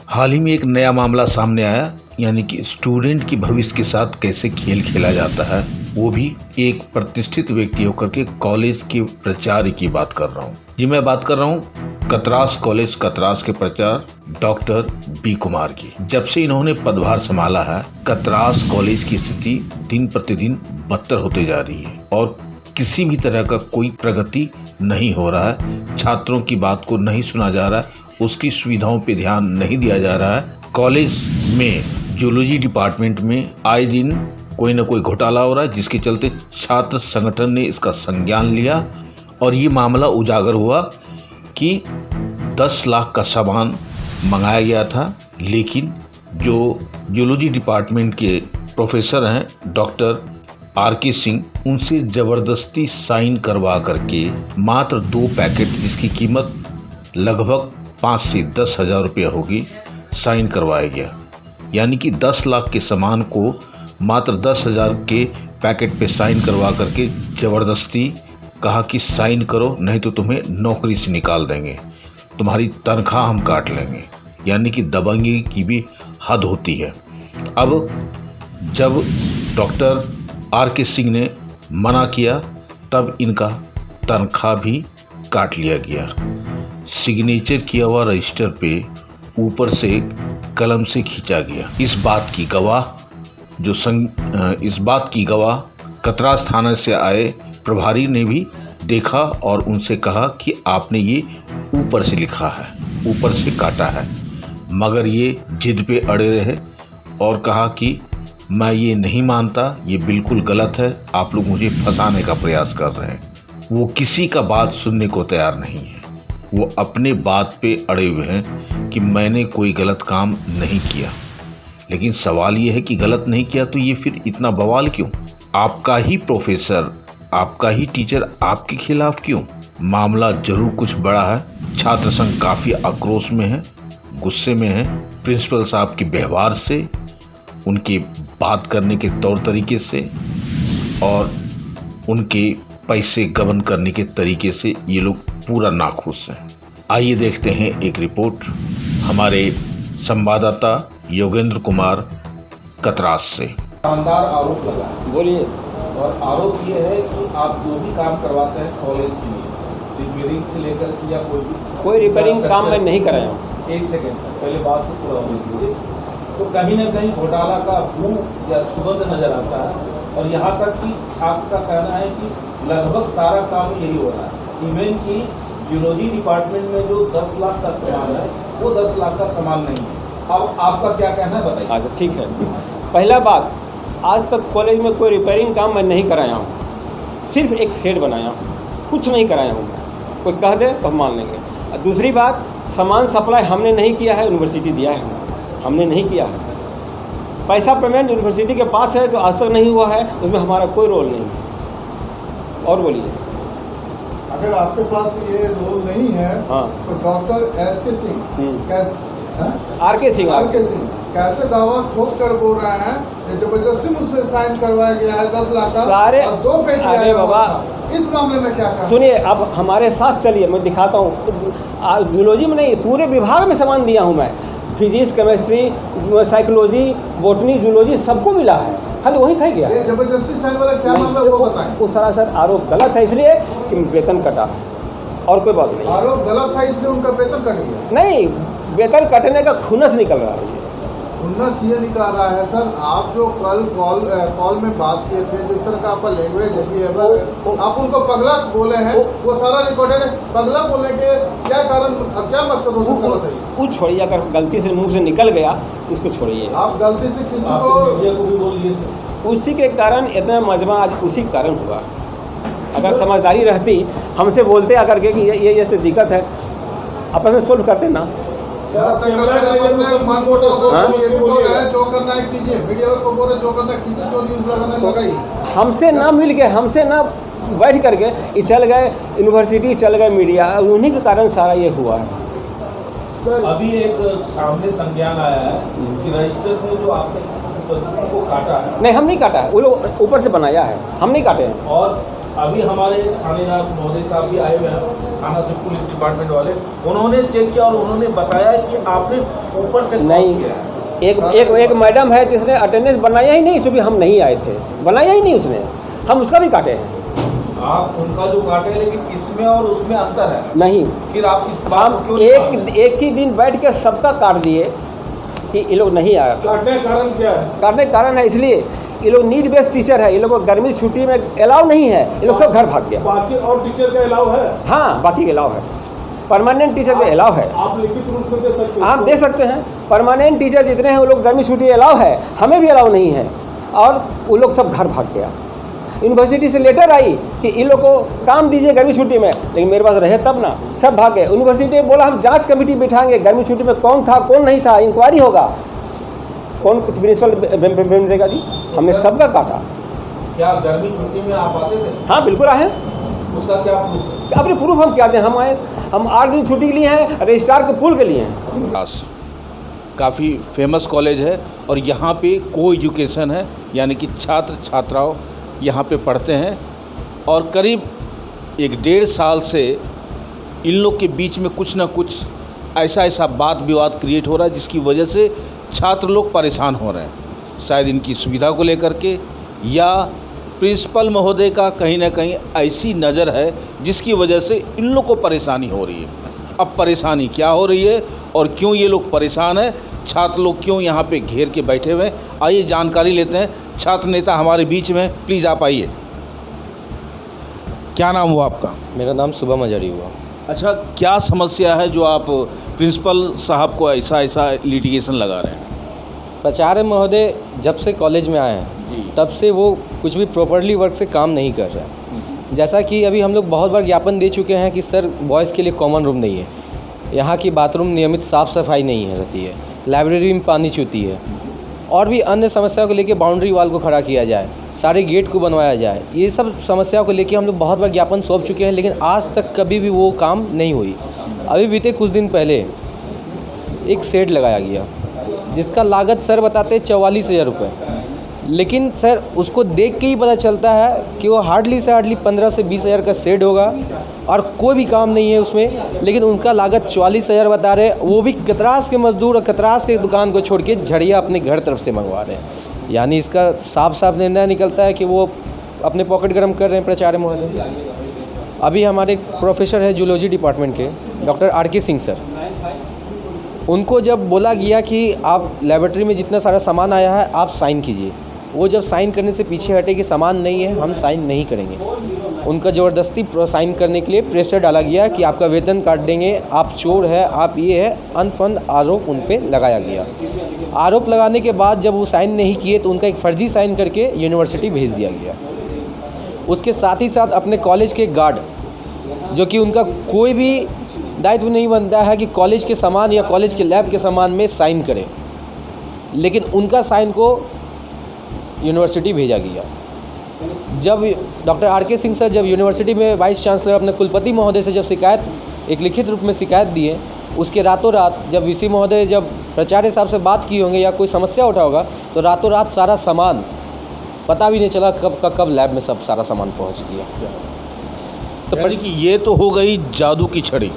हाल ही में एक नया मामला सामने आया, यानी कि स्टूडेंट की भविष्य के साथ कैसे खेल खेला जाता है, वो भी एक प्रतिष्ठित व्यक्ति होकर के कॉलेज के प्राचार्य की बात कर रहा हूँ। जी मैं बात कर रहा हूँ कतरास कॉलेज कतरास के प्राचार्य डॉक्टर बी कुमार की। जब से इन्होंने पदभार संभाला है, कतरास कॉलेज की स्थिति दिन प्रतिदिन बदतर होते जा रही है और किसी भी तरह का कोई प्रगति नहीं हो रहा है। छात्रों की बात को नहीं सुना जा रहा है, उसकी सुविधाओं पे ध्यान नहीं दिया जा रहा है। कॉलेज में जूलॉजी डिपार्टमेंट में आए दिन कोई ना कोई घोटाला हो रहा है, जिसके चलते छात्र संगठन ने इसका संज्ञान लिया और ये मामला उजागर हुआ कि 10 लाख का सामान मंगाया गया था, लेकिन जो जूलॉजी डिपार्टमेंट के प्रोफेसर हैं डॉक्टर आर.के. सिंह, उनसे ज़बरदस्ती साइन करवा करके मात्र 2 पैकेट जिसकी कीमत लगभग 5 से 10 हज़ार रुपया होगी, साइन करवाया गया। यानी कि 10 लाख के सामान को मात्र 10 हज़ार के पैकेट पे साइन करवा करके ज़बरदस्ती कहा कि साइन करो, नहीं तो तुम्हें नौकरी से निकाल देंगे, तुम्हारी तनख्वाह हम काट लेंगे। यानी कि दबंगी की भी हद होती है। अब जब डॉक्टर आर.के. सिंह ने मना किया, तब इनका तनख्वाह भी काट लिया गया। सिग्नेचर किया हुआ रजिस्टर पे ऊपर से कलम से खींचा गया। इस बात की गवाह कतरास थाना से आए प्रभारी ने भी देखा और उनसे कहा कि आपने ये ऊपर से लिखा है, ऊपर से काटा है। मगर ये जिद पे अड़े रहे और कहा कि मैं ये नहीं मानता, ये बिल्कुल गलत है, आप लोग मुझे फंसाने का प्रयास कर रहे हैं। वो किसी का बात सुनने को तैयार नहीं है। वो अपने बात पे अड़े हुए हैं कि मैंने कोई गलत काम नहीं किया। लेकिन सवाल ये है कि गलत नहीं किया तो ये फिर इतना बवाल क्यों? आपका ही प्रोफेसर, आपका ही टीचर आपके खिलाफ क्यों? मामला जरूर कुछ बड़ा है। छात्र संघ काफ़ी आक्रोश में है, गुस्से में है प्रिंसिपल साहब के व्यवहार से, उनके बात करने के तौर तरीके से और उनके पैसे गबन करने के तरीके से ये लोग पूरा नाखुश हैं। आइए देखते हैं एक रिपोर्ट हमारे संवाददाता योगेंद्र कुमार कतरास से। शानदार आरोप लगा है। बोलिए। और आरोप ये है कि आप जो भी काम करवाते हैं कॉलेज के लिए, रिपेयरिंग से लेकर के या कोई रिपेयरिंग काम मैं नहीं कराया हूँ। एक सेकेंड पहले बात को पूरा होने दीजिए। तो कहीं ना कहीं घोटाला का बू या सुगंध नजर आता है और यहाँ तक कि आपका कहना है कि लगभग सारा काम यही हो रहा है। इवन कि जूलॉजी डिपार्टमेंट में जो 10 लाख का सामान है वो 10 लाख का सामान नहीं है। अब आपका क्या कहना है बताइए। अच्छा ठीक है। पहला बात, आज तक कॉलेज में कोई रिपेयरिंग काम मैं नहीं कराया हूँ, सिर्फ एक शेड बनाया हूँ, कुछ नहीं कराया हूँ। कोई कह दे तो हम मान लेंगे। दूसरी बात, सामान सप्लाई हमने नहीं किया है, यूनिवर्सिटी दिया है, हमने नहीं किया है। पैसा पेमेंट यूनिवर्सिटी के पास है, जो आज तक नहीं हुआ है, उसमें हमारा कोई रोल नहीं है। और बोलिए। अगर आपके पास ये रोल नहीं है, हाँ, तो doctor SK. Singh RK. Singh कैसे दावा ठोक कर बोल रहे हैं कि जबरदस्ती मुझसे साइन करवाया गया है 10 लाख का सारे। और 2 पेटी अरे बाबा, इस मामले में क्या कहा? सुनिए, अब हमारे साथ चलिए, मैं दिखाता हूँ। जूलॉजी में नहीं, पूरे विभाग में सामान दिया हूँ मैं। Physics, chemistry, psychology, botany, zoology सबको मिला है, खाली वही खाई गया। ये जबरदस्ती साइन वाला क्या मतलब वो बताएं। वो सरासर आरोप गलत है, इसलिए कि वेतन कटा, और कोई बात नहीं। आरोप गलत था इसलिए उनका वेतन कट गया? नहीं, वेतन कटने का खुनस निकल रहा है। खुन्नस ये निकाल रहा है सर। आप जो कल कॉल में बात किए थे, जिस तरह का आपका लैंग्वेज है, आप उनको पगला बोले हैं, वो सारा रिकॉर्डेड है। पगला बोलने के क्या कारण, क्या मकसद हो सकता है बताइए। वो छोड़िए, अगर गलती से मुंह से निकल गया उसको छोड़िए। आप गलती से किसी को भी बोल दिए थे, उसी के कारण इतना मजमा आज उसी के कारण हुआ। अगर समझदारी रहती, हमसे बोलते अगर के कि ये दिक्कत है, अपन में सोल्व करते ना। हमसे ना मिल के, हमसे ना बैठ करके ये चल गए यूनिवर्सिटी, चल गए मीडिया, उन्हीं के कारण सारा ये हुआ है। सर अभी एक सामने संज्ञान आया है कि रजिस्टर में जो आपने उपस्थिति को काटा है। नहीं, हम नहीं काटा है, वो लोग ऊपर से बनाया है, हम नहीं काटे हैं। और अभी हमारे थानेदार महोदय साहब भी आए हुए हैं, थाना से पुलिस डिपार्टमेंट वाले, उन्होंने चेक किया और उन्होंने बताया कि आपने ऊपर से नहीं, किया है। एक मैडम है जिसने अटेंडेंस बनाया ही नहीं, चूँकि हम नहीं आए थे, बनाया ही नहीं उसने, हम उसका भी काटे हैं। आप उनका जो काटे, लेकिन इसमें और उसमें अंतर है। नहीं, फिर आप इस बात को हम क्यों नहीं मान रहे? एक ही दिन बैठ के सबका काट दिए कि ये लोग नहीं आया। काटने का कारण क्या है? काटने का कारण है इसलिए ये लोग नीड बेस्ड टीचर है, ये लोग को गर्मी छुट्टी में अलाउ नहीं है, ये लोग सब घर भाग गया। बाकी और टीचर का अलाउ है? हाँ, बाकी के अलाउ है, परमानेंट टीचर पे अलाउ है। आप लिखित रूप में दे सकते हैं? आप दे सकते हैं, परमानेंट टीचर जितने हैं वो लोग गर्मी छुट्टी अलाउ है, हमें भी अलाउ नहीं है, और वो लोग सब घर भाग गया। यूनिवर्सिटी से लेटर आई कि इन लोग को काम दीजिए गर्मी छुट्टी में, लेकिन मेरे पास रहे तब ना, सब भाग गए। यूनिवर्सिटी ने बोला हम जांच कमेटी बिठाएंगे, गर्मी छुट्टी में कौन था कौन नहीं था इंक्वायरी होगा, कौन प्रिंसिपल देगा जी, हमने सबका काटा। क्या गर्मी छुट्टी में आप आते थे? हाँ बिल्कुल आए, उसका क्या प्रूफ है? अपने प्रूफ हम क्या दें, हम आए, हम 8 दिन छुट्टी के लिए हैं, रजिस्ट्रार के पुल के लिए हैं। काफ़ी फेमस कॉलेज है और यहाँ पे को एजुकेशन है, यानी कि छात्र छात्राओं यहाँ पे पढ़ते हैं, और करीब 1-1.5 साल से इन लोग के बीच में कुछ ना कुछ ऐसा वाद विवाद क्रिएट हो रहा है, जिसकी वजह से छात्र लोग परेशान हो रहे हैं, शायद इनकी सुविधा को लेकर के, या प्रिंसिपल महोदय का कहीं ना कहीं ऐसी नज़र है जिसकी वजह से इन लोग को परेशानी हो रही है। अब परेशानी क्या हो रही है और क्यों ये लोग परेशान हैं, छात्र लोग क्यों यहाँ पे घेर के बैठे हुए हैं, आइए जानकारी लेते हैं। छात्र नेता हमारे बीच में, प्लीज़ आप आइए। क्या नाम हुआ आपका? मेरा नाम शुभम हजारी हुआ। अच्छा, क्या समस्या है जो आप प्रिंसिपल साहब को ऐसा लिटिगेशन लगा रहे हैं? प्राचार्य महोदय जब से कॉलेज में आए हैं तब से वो कुछ भी प्रॉपरली वर्क से काम नहीं कर रहे हैं। जैसा कि अभी हम लोग बहुत बार ज्ञापन दे चुके हैं कि सर बॉयज़ के लिए कॉमन रूम नहीं है, यहाँ की बाथरूम नियमित साफ़ सफाई नहीं है रहती है, लाइब्रेरी में पानी चूती है, और भी अन्य समस्याओं को लेकर बाउंड्री वाल को खड़ा किया जाए, सारे गेट को बनवाया जाए। ये सब समस्याओं को लेकर हम लोग बहुत बार ज्ञापन सौंप चुके हैं, लेकिन आज तक कभी भी वो काम नहीं हुई। अभी बीते कुछ दिन पहले एक शेड लगाया गया जिसका लागत सर बताते 44,000 रुपये, लेकिन सर उसको देख के ही पता चलता है कि वो हार्डली से हार्डली 15 से 20,000 का शेड होगा और कोई भी काम नहीं है उसमें, लेकिन उनका लागत 44,000 बता रहे हैं। वो भी कतरास के मजदूर और कतरास के दुकान को छोड़ के झड़िया अपने घर तरफ से मंगवा रहे हैं। यानी इसका साफ साफ निर्णय निकलता है कि वो अपने पॉकेट गर्म कर रहे हैं प्राचार्य महोदय। अभी हमारे प्रोफेसर है जूलॉजी डिपार्टमेंट के डॉक्टर RK सिंह सर, उनको जब बोला गया कि आप लेबोरेटरी में जितना सारा सामान आया है आप साइन कीजिए, वो जब साइन करने से पीछे हटे कि सामान नहीं है हम साइन नहीं करेंगे। उनका ज़बरदस्ती साइन करने के लिए प्रेशर डाला गया कि आपका वेतन काट देंगे, आप चोर है, आप ये है, अनफंड आरोप उन पर लगाया गया। आरोप लगाने के बाद जब वो साइन नहीं किए तो उनका एक फ़र्जी साइन करके यूनिवर्सिटी भेज दिया गया। उसके साथ ही साथ अपने कॉलेज के गार्ड, जो कि उनका कोई भी दायित्व नहीं बनता है कि कॉलेज के सामान या कॉलेज के लैब के सामान में साइन करें, लेकिन उनका साइन को यूनिवर्सिटी भेजा गया। जब डॉक्टर RK सिंह सर जब यूनिवर्सिटी में वाइस चांसलर अपने कुलपति महोदय से जब शिकायत एक लिखित रूप में शिकायत दिए, उसके रातों रात जब VC महोदय जब प्राचार्य साहब से बात की होंगे या कोई समस्या उठा होगा तो रातों रात सारा सामान पता भी नहीं चला कब लैब में सब सारा सामान पहुंच गया। तो यानी कि ये तो हो गई जादू की छड़ी।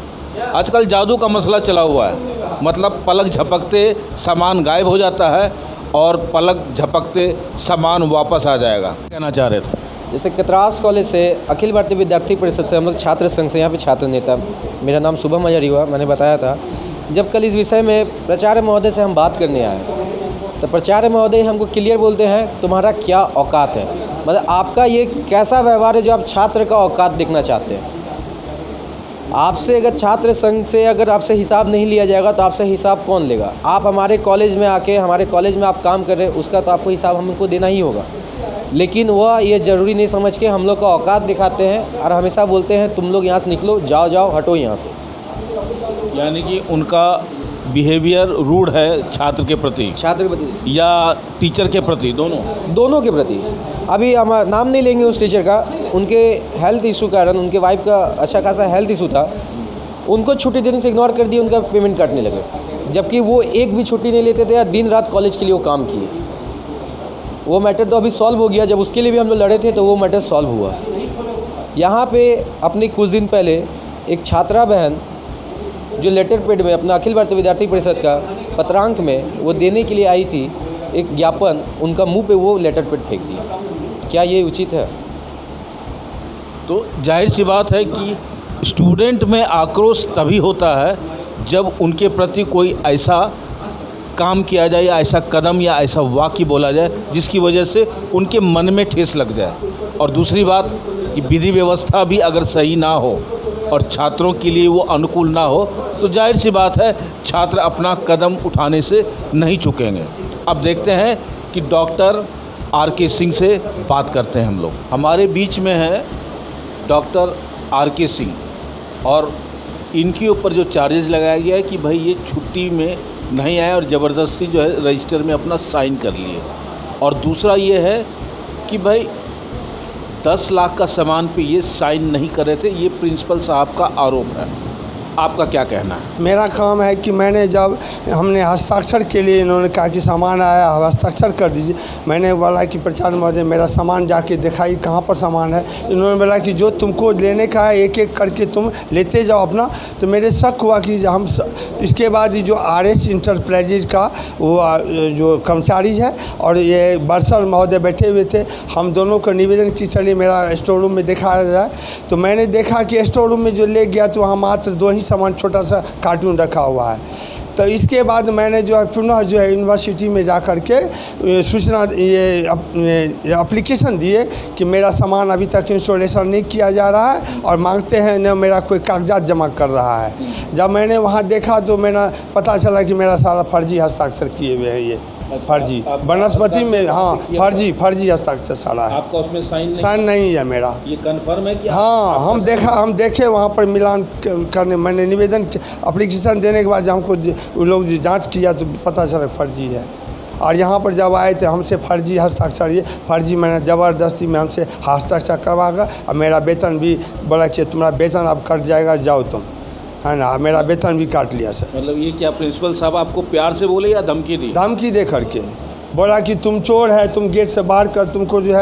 आजकल जादू का मसला चला हुआ है, मतलब पलक झपकते सामान गायब हो जाता है और पलक झपकते सामान वापस आ जाएगा। कहना चाह रहे थे जैसे कतरास कॉलेज से अखिल भारतीय विद्यार्थी परिषद से हम लोग छात्र संघ से यहाँ पे छात्र नेता, मेरा नाम शुभम हजारी हुआ, मैंने बताया था। जब कल इस विषय में प्राचार्य महोदय से हम बात करने आए तो प्राचार्य महोदय हमको क्लियर बोलते हैं तुम्हारा क्या औकात है, मतलब आपका ये कैसा व्यवहार है जो आप छात्र का औकात देखना चाहते हैं। आपसे अगर छात्र संघ से अगर आपसे हिसाब नहीं लिया जाएगा तो आपसे हिसाब कौन लेगा। आप हमारे कॉलेज में आके हमारे कॉलेज में आप काम कर रहे हैं, उसका तो आपको हिसाब हमको देना ही होगा, लेकिन वह ये ज़रूरी नहीं समझ के हम लोग का औकात दिखाते हैं और हमेशा बोलते हैं तुम लोग यहाँ से निकलो, जाओ हटो यहाँ से। यानी कि उनका बिहेवियर रूड है छात्र के प्रति या टीचर के प्रति, दोनों के प्रति। अभी हम नाम नहीं लेंगे उस टीचर का, उनके हेल्थ इशू कारण उनके वाइफ का अच्छा खासा हेल्थ इशू था, उनको छुट्टी देने से इग्नोर कर दिए, उनका पेमेंट काटने लगे, जबकि वो एक भी छुट्टी नहीं लेते थे या दिन रात कॉलेज के लिए वो काम किए। वो मैटर तो अभी सॉल्व हो गया, जब उसके लिए भी हम लोग लड़े थे तो वो मैटर सॉल्व हुआ। यहाँ पे अपने कुछ दिन पहले एक छात्रा बहन जो लेटर पेड में अपना अखिल भारतीय विद्यार्थी परिषद का पत्रांक में वो देने के लिए आई थी एक ज्ञापन, उनका मुंह पे वो लेटर पेड फेंक दिया। क्या ये उचित है? तो जाहिर सी बात है कि स्टूडेंट में आक्रोश तभी होता है जब उनके प्रति कोई ऐसा काम किया जाए या ऐसा कदम या ऐसा वाक्य बोला जाए जिसकी वजह से उनके मन में ठेस लग जाए। और दूसरी बात कि विधि व्यवस्था भी अगर सही ना हो और छात्रों के लिए वो अनुकूल ना हो तो जाहिर सी बात है छात्र अपना कदम उठाने से नहीं चुकेंगे। अब देखते हैं कि डॉक्टर आर.के. सिंह से बात करते हैं हम लोग। हमारे बीच में है डॉक्टर आर.के. सिंह और इनके ऊपर जो चार्जेस लगाया गया है कि भाई ये छुट्टी में नहीं आए और ज़बरदस्ती जो है रजिस्टर में अपना साइन कर लिए। और दूसरा ये है कि भाई 10 लाख का सामान पे ये साइन नहीं कर रहे थे, ये प्रिंसिपल साहब का आरोप है। आपका क्या कहना है? मेरा काम है कि मैंने जब हमने हस्ताक्षर के लिए इन्होंने कहा कि सामान आया हस्ताक्षर कर दीजिए, मैंने बोला कि प्राचार्य महोदय मेरा सामान जाके दिखाई कहाँ पर सामान है। इन्होंने बोला कि जो तुमको लेने का है एक एक करके तुम लेते जाओ अपना। तो मेरे शक हुआ कि हम इसके बाद जो आर.एस. इंटरप्राइजेज का वो जो कर्मचारी है और ये बरसर महोदय बैठे हुए थे, हम दोनों को निवेदन की चलिए मेरा स्टोर रूम में दिखाया जाए। तो मैंने देखा कि स्टोर रूम में जो ले गया तो वहाँ मात्र 2 ही सामान छोटा सा कार्टून रखा हुआ है। तो इसके बाद मैंने जो है पुनः जो है यूनिवर्सिटी में जा कर के सूचना ये एप्लीकेशन दिए कि मेरा सामान अभी तक इंस्टॉलेशन नहीं किया जा रहा है और मांगते हैं न मेरा कोई कागजात जमा कर रहा है। जब मैंने वहाँ देखा तो मैंने पता चला कि मेरा सारा फर्जी हस्ताक्षर किए हुए हैं, ये फर्जी वनस्पति में, हाँ फर्जी हस्ताक्षर सारा है। आपका उसमें साइन नहीं है मेरा। ये कंफर्म है कि हाँ हम देखे वहाँ पर मिलान करने, मैंने निवेदन एप्लीकेशन देने के बाद हमको वो लोग जांच किया तो पता चला फर्जी है। और यहाँ पर जब आए थे हमसे फर्जी हस्ताक्षर, ये फर्जी मैंने ज़बरदस्ती में हमसे हस्ताक्षर करवा कर और मेरा वेतन भी बोला कि तुम्हारा वेतन अब कट जाएगा, जाओ तुम, है ना। मेरा वेतन भी काट लिया सर। मतलब ये क्या प्रिंसिपल साहब आपको प्यार से बोले या धमकी दी? धमकी दे करके बोला कि तुम चोर है, तुम गेट से बाहर कर, तुमको जो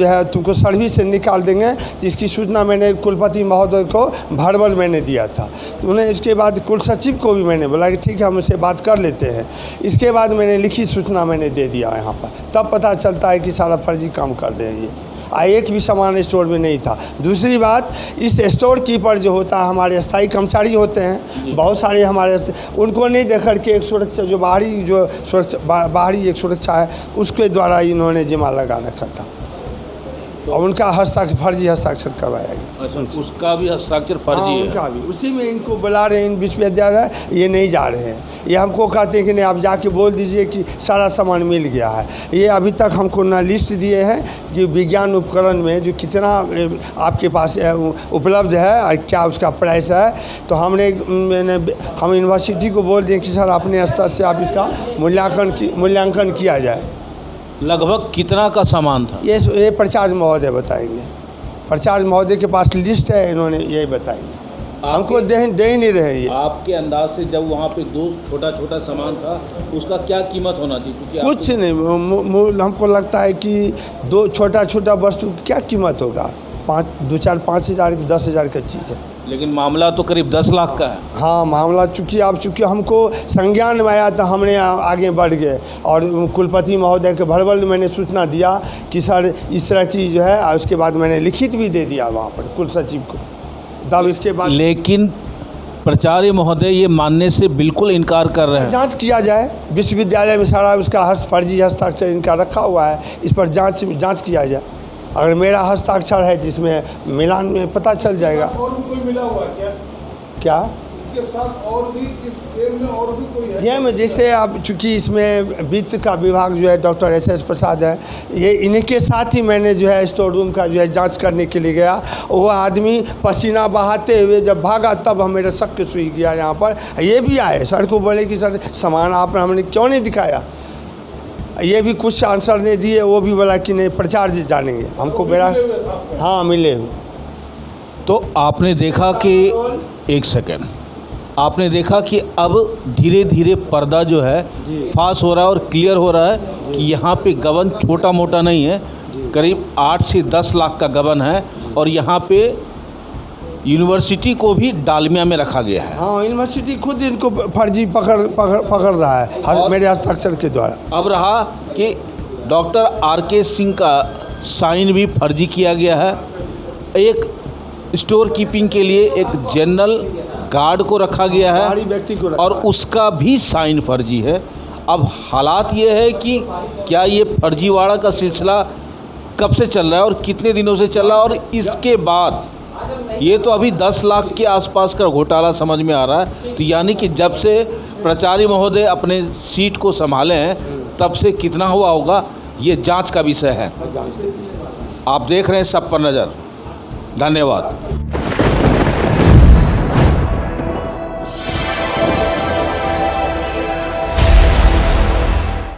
है तुमको सर्विस से निकाल देंगे। जिसकी सूचना मैंने कुलपति महोदय को भरबल मैंने दिया था। तो उन्हें इसके बाद कुल सचिव को भी मैंने बोला कि ठीक है हम उससे बात कर लेते हैं। इसके बाद मैंने लिखित सूचना मैंने दे दिया यहाँ पर, तब पता चलता है कि सारा फर्जी काम कर रहे हैं ये। एक भी सामान स्टोर में नहीं था। दूसरी बात, इस स्टोर कीपर जो होता है हमारे स्थायी कर्मचारी होते हैं बहुत सारे हमारे, उनको नहीं देख कर के एक सुरक्षा जो बाहरी एक सुरक्षा है उसके द्वारा इन्होंने जिम्मा लगा रखा था और उनका हस्ताक्षर फर्जी हस्ताक्षर करवाया गया। अच्छा, उसका भी हस्ताक्षर फर्जी है? उनका भी उसी में इनको बुला रहे हैं। इन विश्वविद्यालय ये नहीं जा रहे हैं, ये हमको कहते हैं कि नहीं आप जाके बोल दीजिए कि सारा सामान मिल गया है। ये अभी तक हमको ना लिस्ट दिए हैं कि विज्ञान उपकरण में जो कितना आपके पास उपलब्ध है और क्या उसका प्राइस है। तो हम यूनिवर्सिटी को बोल दें कि सर अपने स्तर से आप इसका मूल्यांकन किया जाए। लगभग कितना का सामान था? ये प्राचार्य महोदय बताएंगे। प्राचार्य महोदय के पास लिस्ट है, इन्होंने यही बताएंगे, हमको दे ही नहीं रहे। ये आपके अंदाज से जब वहाँ पे 2 छोटा सामान था उसका क्या कीमत होना चाहिए? क्योंकि कुछ नहीं, हमको लगता है कि 2 छोटा वस्तु की क्या कीमत होगा, 5 हज़ार 10 हज़ार का चीज़ है। लेकिन मामला तो करीब 10 लाख का है। हाँ मामला चूँकि हमको संज्ञान में आया तो हमने आगे बढ़ गए और कुलपति महोदय के भरबल में मैंने सूचना दिया कि सर इस तरह की जो है, और उसके बाद मैंने लिखित भी दे दिया वहाँ पर कुल सचिव को। तब इसके बाद लेकिन प्राचार्य महोदय ये मानने से बिल्कुल इनकार कर रहे हैं। जांच किया जाए, विश्वविद्यालय में सारा उसका फर्जी हस्ताक्षर इनका रखा हुआ है, इस पर जांच किया जाए। अगर मेरा हस्ताक्षर है जिसमें मिलान में पता चल जाएगा। और भी कोई मिला हुआ है क्या इनके साथ? और भी इस गेम में और भी कोई है? गेम जैसे अब चूँकि इसमें वित्त का विभाग जो है डॉक्टर एस प्रसाद है, ये इनके साथ ही मैंने जो है स्टोर रूम का जो है जांच करने के लिए गया। वो आदमी पसीना बहाते हुए जब भागा तब मेरा शक सुई गया। यहाँ पर ये भी आए सर को बोले कि सर सामान हमने क्यों नहीं दिखाया। ये भी कुछ आंसर नहीं दिए, वो भी बोला कि नहीं प्राचार्य जानेंगे। हमको मेरा हाँ मिले हुए। तो आपने देखा कि एक सेकंड, आपने देखा कि अब धीरे धीरे पर्दा जो है फास हो रहा है और क्लियर हो रहा है कि यहाँ पे गबन छोटा मोटा नहीं है, करीब 8 से 10 लाख का गबन है। और यहाँ पे यूनिवर्सिटी को भी डालमिया में रखा गया है। हाँ, यूनिवर्सिटी खुद इनको फर्जी पकड़ रहा है मेरे हस्ताक्षर के द्वारा। अब रहा कि डॉक्टर आर.के. सिंह का साइन भी फर्जी किया गया है। एक स्टोर कीपिंग के लिए एक जनरल गार्ड को रखा गया है बाहरी व्यक्ति को रखा और है। उसका भी साइन फर्जी है। अब हालात ये है कि क्या ये फर्जीवाड़ा का सिलसिला कब से चल रहा है और कितने दिनों से चल रहा है, और इसके बाद ये तो अभी 10 लाख के आसपास का घोटाला समझ में आ रहा है। तो यानी कि जब से प्राचार्य महोदय अपने सीट को संभाले हैं तब से कितना हुआ होगा, ये जांच का विषय है। आप देख रहे हैं सब पर नज़र। धन्यवाद।